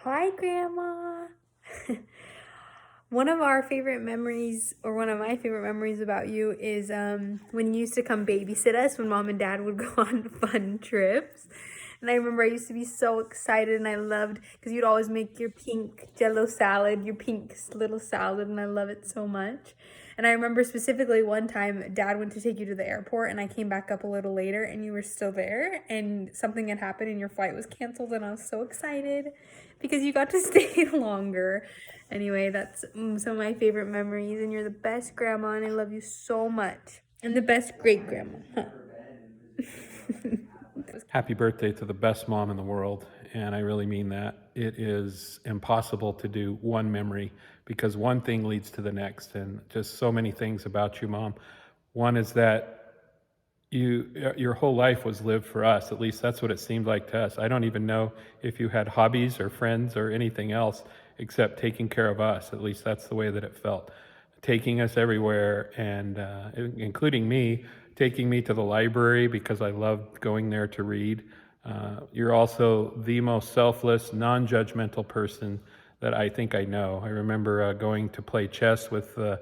Hi, Grandma. One of our favorite memories, or one of my favorite memories about you, is when you used to come babysit us when Mom and Dad would go on fun trips. And I remember I used to be so excited, and I loved because you'd always make your pink Jello salad, your pink little salad, and I love it so much. And I remember specifically one time Dad went to take you to the airport, and I came back up a little later, and you were still there, and something had happened, and your flight was canceled, and I was so excited because you got to stay longer. Anyway, that's some of my favorite memories, and you're the best grandma, and I love you so much. And the best great grandma. Huh. Happy birthday to the best mom in the world. And I really mean that. It is impossible to do one memory because one thing leads to the next. And just so many things about you, Mom. One is that your whole life was lived for us. At least that's what it seemed like to us. I don't even know if you had hobbies or friends or anything else except taking care of us. At least that's the way that it felt. Taking us everywhere, and including me, taking me to the library because I loved going there to read. You're also the most selfless, non-judgmental person that I think I know. I remember going to play chess with the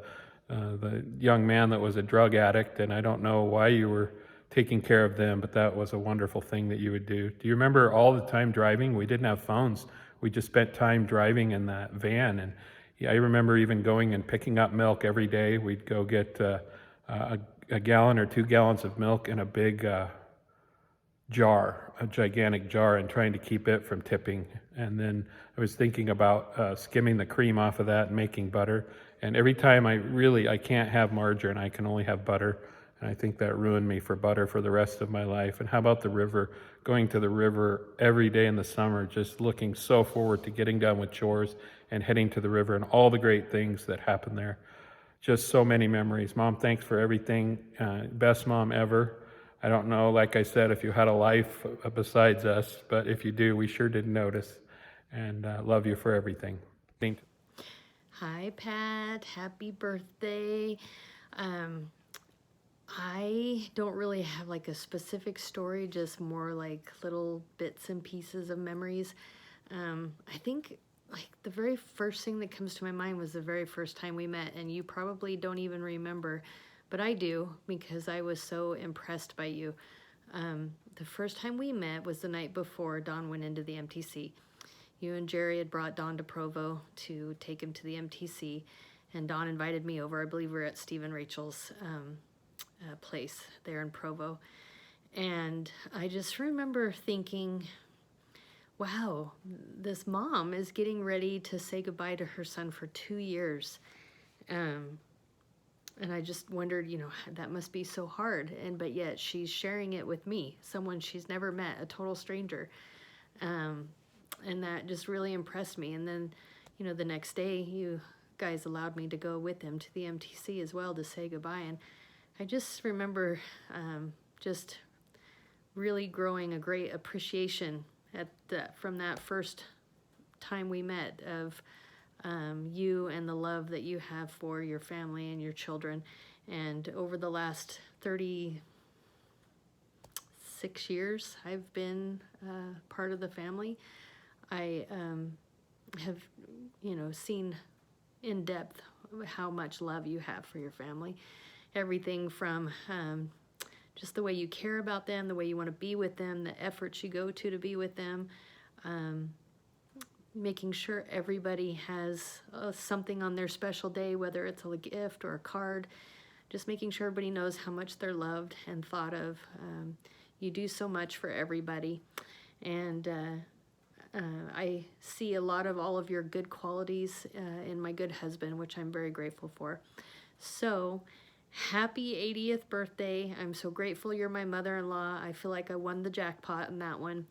young man that was a drug addict, and I don't know why you were taking care of them, but that was a wonderful thing that you would do. Do you remember all the time driving? We didn't have phones. We just spent time driving in that van, and yeah, I remember even going and picking up milk every day. We'd go get a gallon or 2 gallons of milk in a big jar, a gigantic jar, and trying to keep it from tipping. And then I was thinking about skimming the cream off of that and making butter. And every time I can't have margarine, I can only have butter. And I think that ruined me for butter for the rest of my life. And how about the river? Going to the river every day in the summer, just looking so forward to getting done with chores and heading to the river and all the great things that happen there. Just so many memories. Mom, thanks for everything. Best mom ever. I don't know, like I said, if you had a life besides us, but if you do, we sure didn't notice. And love you for everything. Thank Hi, Pat. Happy birthday. Um, I don't really have like a specific story, just more like little bits and pieces of memories. I think like the very first thing that comes to my mind was the very first time we met, and you probably don't even remember, but I do because I was so impressed by you. The first time we met was the night before Don went into the MTC. You and Jerry had brought Don to Provo to take him to the MTC, and Don invited me over. I believe we are at Steve and Rachel's place there in Provo. And I just remember thinking, wow, this mom is getting ready to say goodbye to her son for 2 years. Um, and I just wondered, that must be so hard. But yet she's sharing it with me, someone she's never met, a total stranger. Um, and that just really impressed me. And then, the next day, you guys allowed me to go with him to the MTC as well to say goodbye. And I just remember just really growing a great appreciation from that first time we met of you and the love that you have for your family and your children. And over the last 36 years, I've been part of the family. I have, seen in depth how much love you have for your family. Everything from just the way you care about them, the way you want to be with them, the efforts you go to be with them, making sure everybody has something on their special day, whether it's a gift or a card, just making sure everybody knows how much they're loved and thought of. You do so much for everybody. And I see a lot of all of your good qualities in my good husband, which I'm very grateful for. So, happy 80th birthday. I'm so grateful you're my mother-in-law. I feel like I won the jackpot in that one.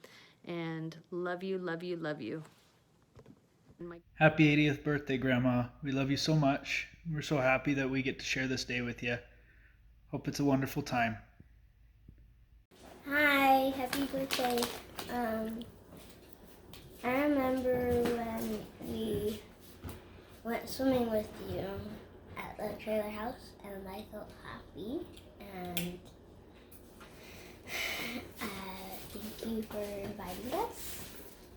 And love you, love you, love you. My Happy 80th birthday, Grandma. We love you so much. We're so happy that we get to share this day with you. Hope it's a wonderful time. Hi, happy birthday. I remember when we went swimming with you at the trailer house, and I felt happy. And thank you for inviting us.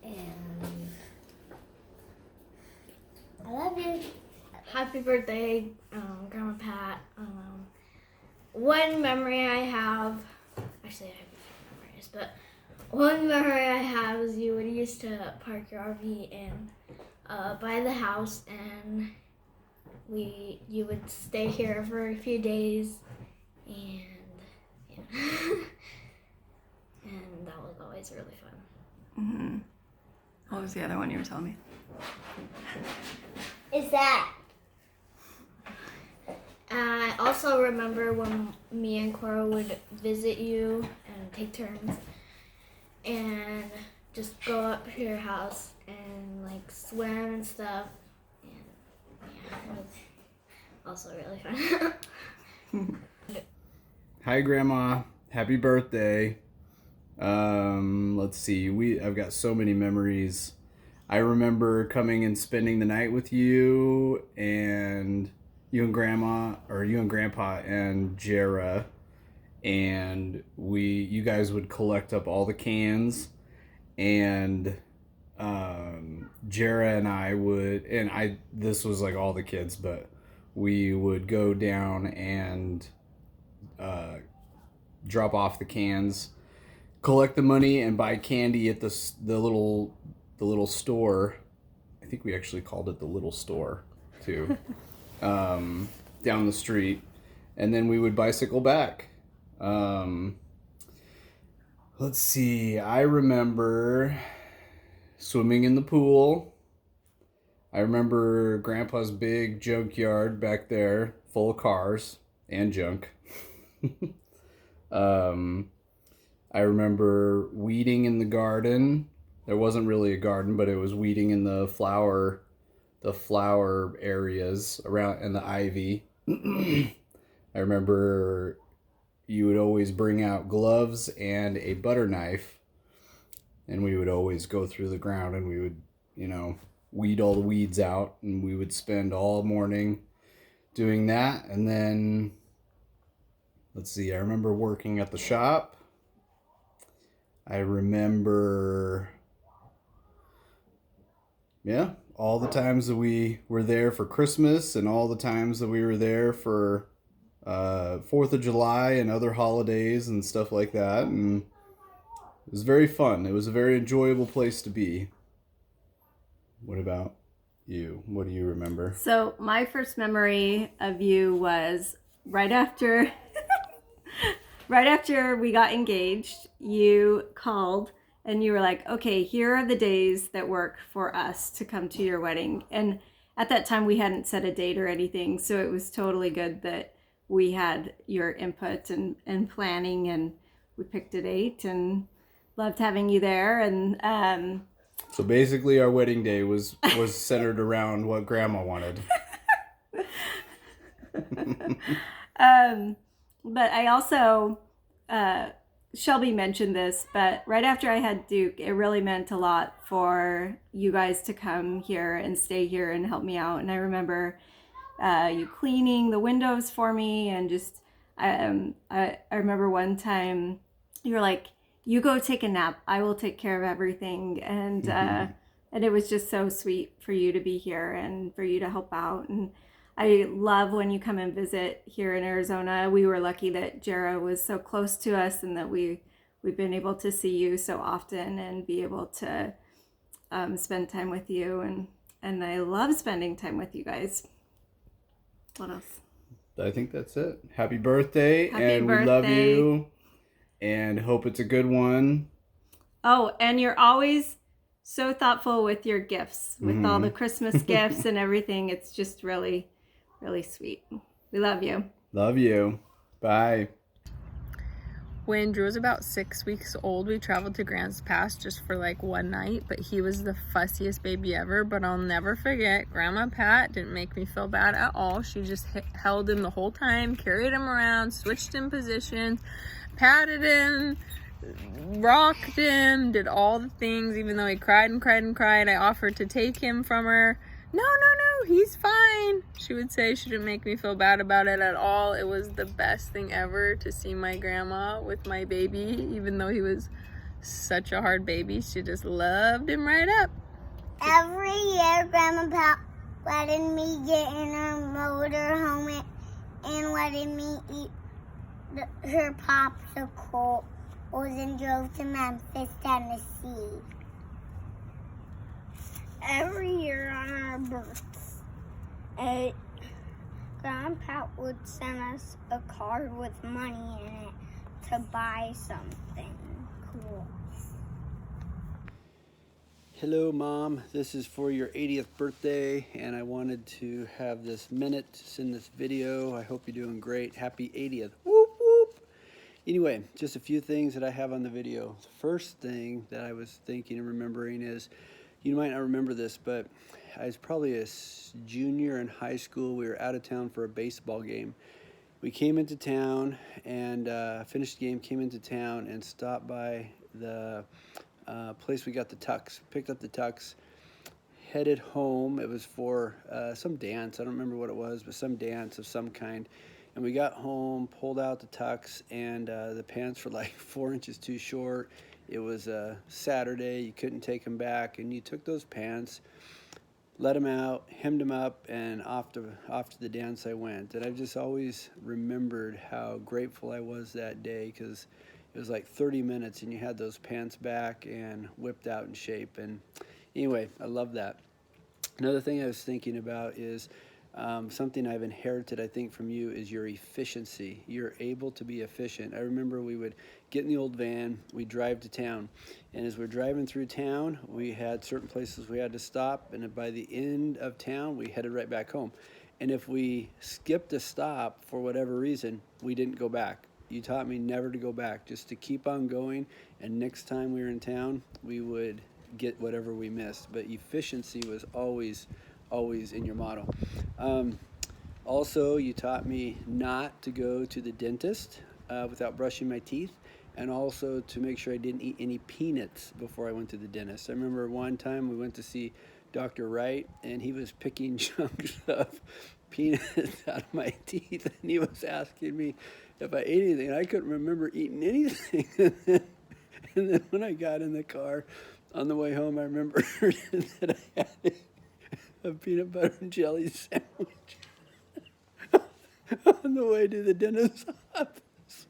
And Happy birthday, Grandma Pat. One memory I have, actually I have a few memories, but one memory I have is you would used to park your RV in by the house, and you would stay here for a few days, and yeah. And that was always really fun. What was the other one you were telling me? Is that? I also remember when me and Cora would visit you and take turns and just go up to your house and like swim and stuff. And yeah, it was also really fun. Hi, Grandma. Happy birthday. Let's see. I've got so many memories. I remember coming and spending the night with you and Grandma, or you and Grandpa and Jera, and you guys would collect up all the cans, and Jera and I would, this was like all the kids, but we would go down and drop off the cans, collect the money, and buy candy at the little store. I think we actually called it the little store too. Down the street, and then we would bicycle back. Let's see, I remember swimming in the pool. I remember Grandpa's big junkyard back there full of cars and junk. I remember weeding in the garden. There wasn't really a garden, but it was weeding in the flower areas around, and the ivy. I remember you would always bring out gloves and a butter knife, and we would always go through the ground, and we would, weed all the weeds out, and we would spend all morning doing that. And then, let's see, I remember working at the shop. I remember, all the times that we were there for Christmas, and all the times that we were there for 4th of July and other holidays and stuff like that. And it was very fun. It was a very enjoyable place to be. What about you? What do you remember? So my first memory of you was right after we got engaged. You called and you were like, okay, here are the days that work for us to come to your wedding. And at that time we hadn't set a date or anything, so it was totally good that we had your input and planning, and we picked a date and loved having you there. And so basically our wedding day was centered around what Grandma wanted. But I also, Shelby mentioned this, but right after I had Duke, it really meant a lot for you guys to come here and stay here and help me out. And I remember you cleaning the windows for me, and just, I remember one time you were like, you go take a nap, I will take care of everything. And and it was just so sweet for you to be here and for you to help out. And I love when you come and visit here in Arizona. We were lucky that Jera was so close to us, and that we've been able to see you so often and be able to spend time with you. And I love spending time with you guys. What else? I think that's it. Happy birthday. Happy we love birthday. you and hope it's a good one. Oh, and you're always so thoughtful with your gifts, with all the Christmas gifts and everything. It's just really, really sweet. We love you. Love you. Bye. When Drew was about 6 weeks old, we traveled to Grants Pass just for like one night, but he was the fussiest baby ever. But I'll never forget, Grandma Pat didn't make me feel bad at all. She just held him the whole time, carried him around, switched him positions, patted him, rocked him, did all the things, even though he cried and cried and cried. I offered to take him from her. No, he's fine, she would say. She didn't make me feel bad about it at all. It was the best thing ever to see my grandma with my baby, even though he was such a hard baby. She just loved him right up. Every year, Grandma Pat letting me get in her motorhome and letting me eat her popsicle and drove to Memphis, Tennessee. Every year on our birthday, Grandpa would send us a card with money in it to buy something cool. Hello, Mom. This is for your 80th birthday, and I wanted to have this minute to send this video. I hope you're doing great. Happy 80th. Whoop, whoop. Anyway, just a few things that I have on the video. The first thing that I was thinking and remembering is, you might not remember this, but I was probably a junior in high school. We were out of town for a baseball game. We came into town and finished the game, came into town and stopped by the place we got the tux, picked up the tux, headed home. It was for some dance. I don't remember what it was, but some dance of some kind. And we got home, pulled out the tux, and the pants were like 4 inches too short. It was a Saturday. You couldn't take them back, and you took those pants, let them out, hemmed them up, and off to the dance I went. And I've just always remembered how grateful I was that day, because it was like 30 minutes and you had those pants back and whipped out in shape. And anyway, I love that. Another thing I was thinking about is something I've inherited, I think, from you is your efficiency. You're able to be efficient. I remember we would get in the old van, we'd drive to town, and as we're driving through town, we had certain places we had to stop, and by the end of town, we headed right back home. And if we skipped a stop for whatever reason, we didn't go back. You taught me never to go back, just to keep on going, and next time we were in town, we would get whatever we missed. But efficiency was always in your motto. Also, you taught me not to go to the dentist without brushing my teeth, and also to make sure I didn't eat any peanuts before I went to the dentist. I remember one time we went to see Dr. Wright, and he was picking chunks of peanuts out of my teeth, and he was asking me if I ate anything. I couldn't remember eating anything. And then when I got in the car on the way home, I remember that I had a peanut butter and jelly sandwich on the way to the dentist's office.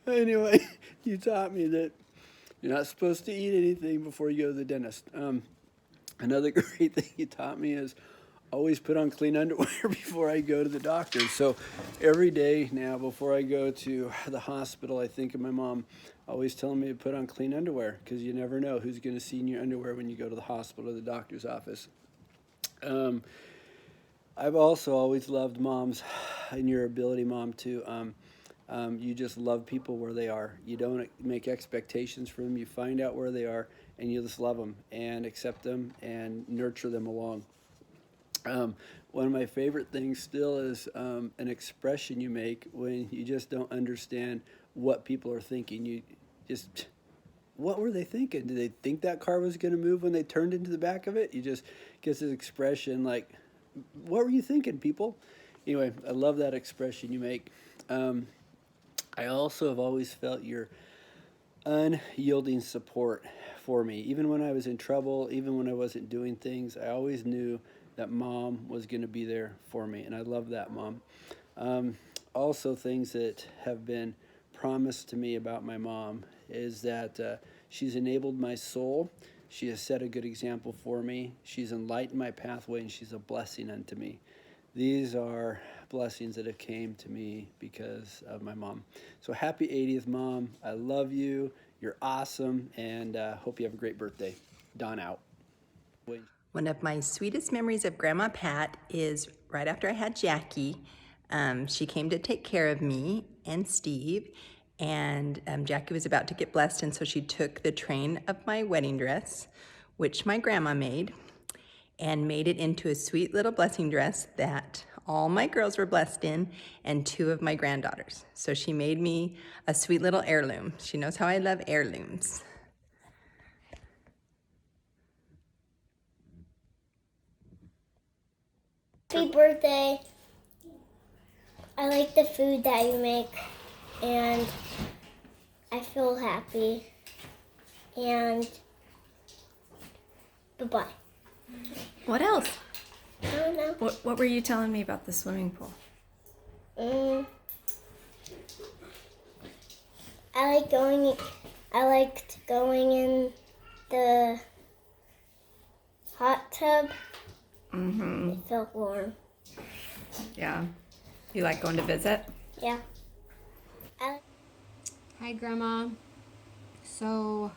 Anyway, you taught me that you're not supposed to eat anything before you go to the dentist. Another great thing you taught me is always put on clean underwear before I go to the doctor. So every day now before I go to the hospital, I think of my mom always telling me to put on clean underwear, because you never know who's going to see in your underwear when you go to the hospital or the doctor's office. I've also always loved moms and your ability, Mom, to you just love people where they are. You don't make expectations for them. You find out where they are, and you just love them and accept them and nurture them along. One of my favorite things still is an expression you make when you just don't understand what people are thinking. You just, what were they thinking? Did they think that car was going to move when they turned into the back of it? You just get this expression like, what were you thinking, people? Anyway, I love that expression you make. I also have always felt your unyielding support for me. Even when I was in trouble, even when I wasn't doing things, I always knew that Mom was going to be there for me, and I love that, Mom. Also, things that have been promised to me about my mom is that she's enabled my soul. She has set a good example for me. She's enlightened my pathway, and she's a blessing unto me. These are blessings that have came to me because of my mom. So happy 80th, Mom. I love you. You're awesome, and hope you have a great birthday. Don out. Wait. One of my sweetest memories of Grandma Pat is right after I had Jackie. She came to take care of me and Steve, and Jackie was about to get blessed, and so she took the train of my wedding dress, which my grandma made, and made it into a sweet little blessing dress that all my girls were blessed in, and 2 of my granddaughters. So she made me a sweet little heirloom. She knows how I love heirlooms. Happy birthday. I like the food that you make, and I feel happy. And bye-bye. What else? I don't know. What were you telling me about the swimming pool? I liked going in the hot tub. Mm-hmm. It felt warm. Yeah. You like going to visit? Yeah. Hi, Grandma. So,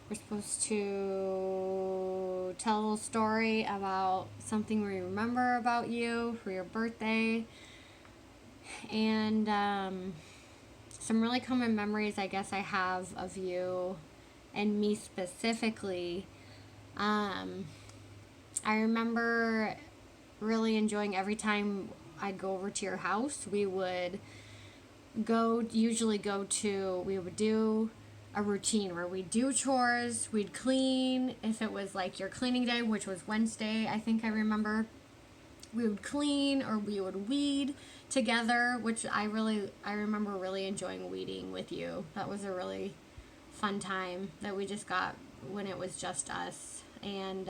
we're supposed to tell a little story about something we remember about you for your birthday. And some really common memories I guess I have of you and me specifically. I remember really enjoying every time I'd go over to your house. We would we would do a routine where we'd do chores, we'd clean. If it was like your cleaning day, which was Wednesday, I think I remember, we would clean or we would weed together, which I remember really enjoying weeding with you. That was a really fun time that we just got when it was just us. And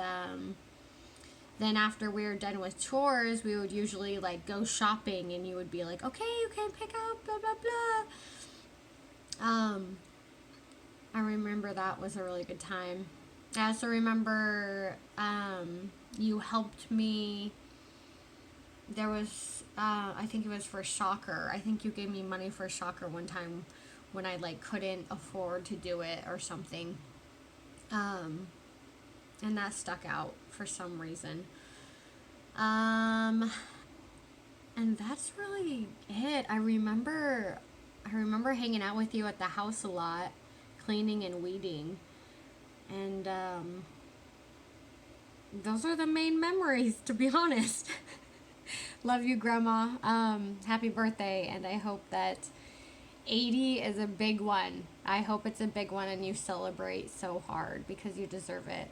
then after we were done with chores, we would usually like go shopping, and you would be like, okay, you can pick up blah blah blah. I remember that was a really good time. I also remember you helped me. There was I think it was for soccer. I think you gave me money for soccer one time when I like couldn't afford to do it or something. And that stuck out for some reason. And that's really it. I remember hanging out with you at the house a lot, cleaning and weeding. And those are the main memories, to be honest. Love you, Grandma. Happy birthday, and I hope that 80 is a big one. I hope it's a big one and you celebrate so hard because you deserve it.